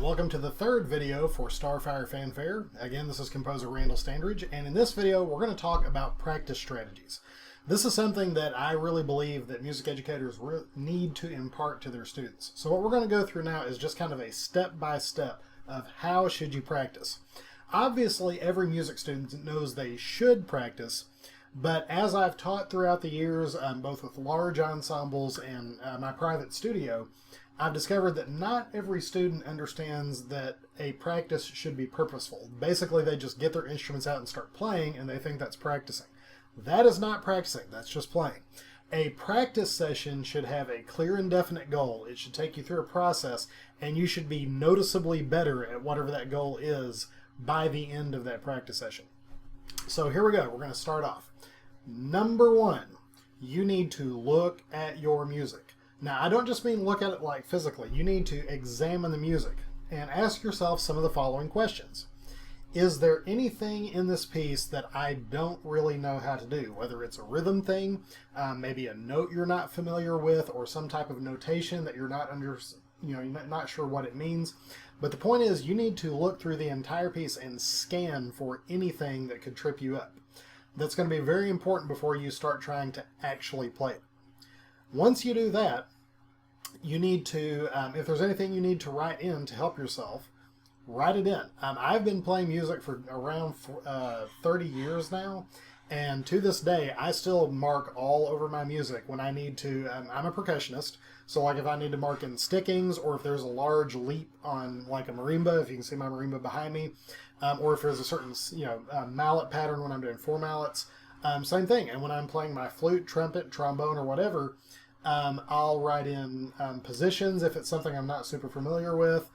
welcome to the third video for Starfire Fanfare. Again, this is composer Randall Standridge, and in this video we're going to talk about practice strategies. This is something that I really believe that music educators need to impart to their students. So what we're going to go through now is just kind of a step-by-step of how should you practice. Obviously, every music student knows they should practice, but as I've taught throughout the years, both with large ensembles and my private studio, I've discovered that not every student understands that a practice should be purposeful. Basically, they just get their instruments out and start playing, and they think that's practicing. That is not practicing, that's just playing. A practice session should have a clear and definite goal. It should take you through a process, and you should be noticeably better at whatever that goal is by the end of that practice session. So here we go, we're going to start off. Number one, you need to look at your music. Now, I don't just mean look at it like physically. You need to examine the music and ask yourself some of the following questions. Is there anything in this piece that I don't really know how to do? Whether it's a rhythm thing, maybe a note you're not familiar with, or some type of notation that you're not sure what it means. But the point is, you need to look through the entire piece and scan for anything that could trip you up. That's going to be very important before you start trying to actually play it. Once you do that, you need to, if there's anything you need to write in to help yourself, write it in. I've been playing music for around 30 years now, and to this day, I still mark all over my music when I need to. I'm a percussionist, so like if I need to mark in stickings, or if there's a large leap on like a marimba, if you can see my marimba behind me, or if there's a certain mallet pattern when I'm doing 4 mallets, same thing. And when I'm playing my flute, trumpet, trombone, or whatever, I'll write in positions if it's something I'm not super familiar with.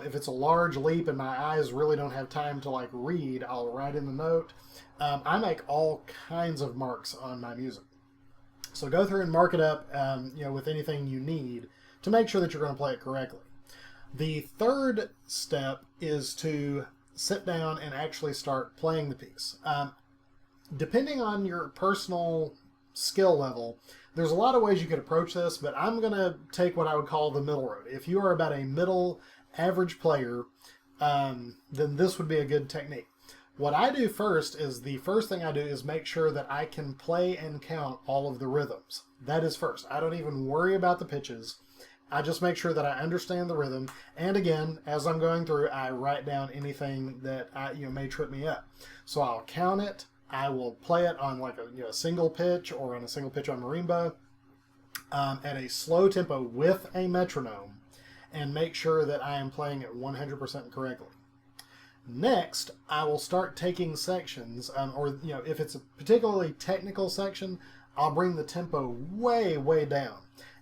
If it's a large leap and my eyes really don't have time to like read, I'll write in the note. I make all kinds of marks on my music. So go through and mark it up with anything you need to make sure that you're going to play it correctly. The third step is to sit down and actually start playing the piece. Depending on your personal skill level, there's a lot of ways you could approach this, but I'm going to take what I would call the middle road. If you are about a middle average player, then this would be a good technique. What I do first is, the first thing I do is make sure that I can play and count all of the rhythms. That is first. I don't even worry about the pitches. I just make sure that I understand the rhythm. And again, as I'm going through, I write down anything that may trip me up. So I'll count it. I will play it on like a single pitch, or on a single pitch on marimba, at a slow tempo with a metronome, and make sure that I am playing it 100% correctly. Next, I will start taking sections, or if it's a particularly technical section, I'll bring the tempo way, way down,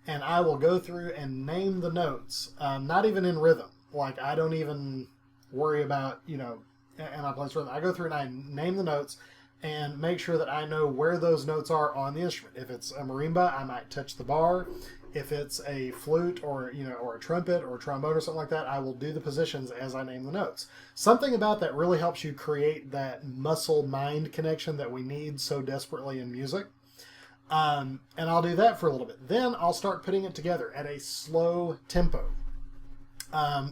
and I will go through and name the notes, not even in rhythm. Like, I don't even worry about, am I playing rhythm? I go through and I name the notes and make sure that I know where those notes are on the instrument. If it's a marimba, I might touch the bar. If it's a flute or a trumpet or a trombone or something like that, I will do the positions as I name the notes. Something about that really helps you create that muscle-mind connection that we need so desperately in music. And I'll do that for a little bit. Then I'll start putting it together at a slow tempo.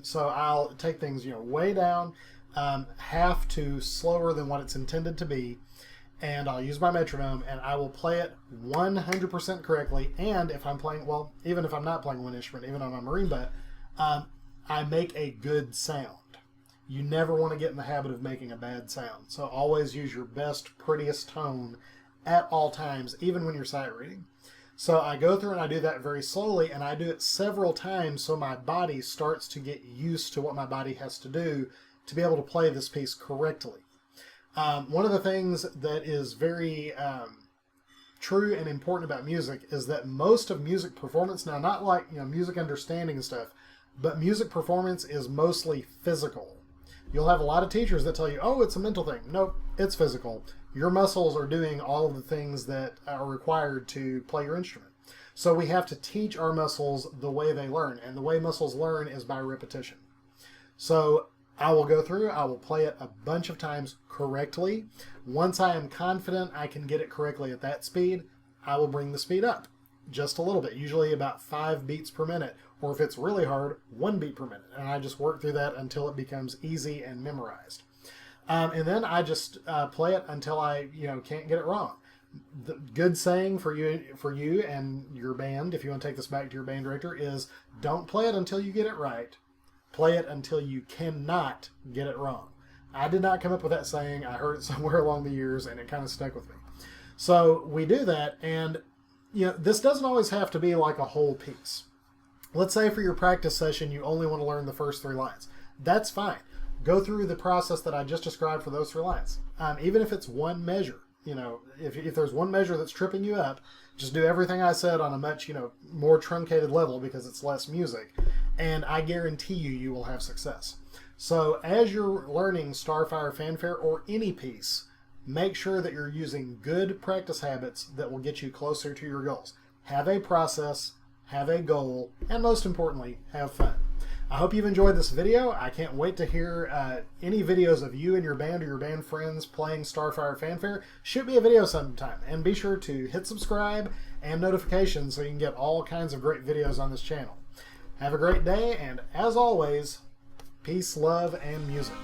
So I'll take things way down, half to slower than what it's intended to be, and I'll use my metronome, and I will play it 100% correctly. And if I'm playing, well, even if I'm not playing one instrument, even on my marimba, I make a good sound. You never want to get in the habit of making a bad sound. So always use your best, prettiest tone at all times, even when you're sight reading. So I go through and I do that very slowly, and I do it several times so my body starts to get used to what my body has to do to be able to play this piece correctly. One of the things that is very true and important about music is that most of music performance, now not like music understanding and stuff, but music performance is mostly physical. You'll have a lot of teachers that tell you, oh, it's a mental thing. Nope, it's physical. Your muscles are doing all of the things that are required to play your instrument. So we have to teach our muscles the way they learn, and the way muscles learn is by repetition. So I will go through, I will play it a bunch of times correctly. Once I am confident I can get it correctly at that speed, I will bring the speed up just a little bit, usually about 5 beats per minute, or if it's really hard, 1 beat per minute. And I just work through that until it becomes easy and memorized. And then I just play it until I can't get it wrong. The good saying for you and your band, if you want to take this back to your band director, is don't play it until you get it right. Play it until you cannot get it wrong. I did not come up with that saying. I heard it somewhere along the years, and it kind of stuck with me. So we do that, and this doesn't always have to be like a whole piece. Let's say for your practice session, you only want to learn the first 3 lines. That's fine. Go through the process that I just described for those 3 lines. Even if it's one measure, if there's one measure that's tripping you up, just do everything I said on a much, more truncated level because it's less music, and I guarantee you will have success. So as you're learning Starfire, Fanfare, or any piece, make sure that you're using good practice habits that will get you closer to your goals. Have a process, have a goal, and most importantly, have fun. I hope you've enjoyed this video. I can't wait to hear any videos of you and your band or your band friends playing Starfire Fanfare. Shoot me a video sometime, and be sure to hit subscribe and notifications so you can get all kinds of great videos on this channel. Have a great day, and as always, peace, love, and music.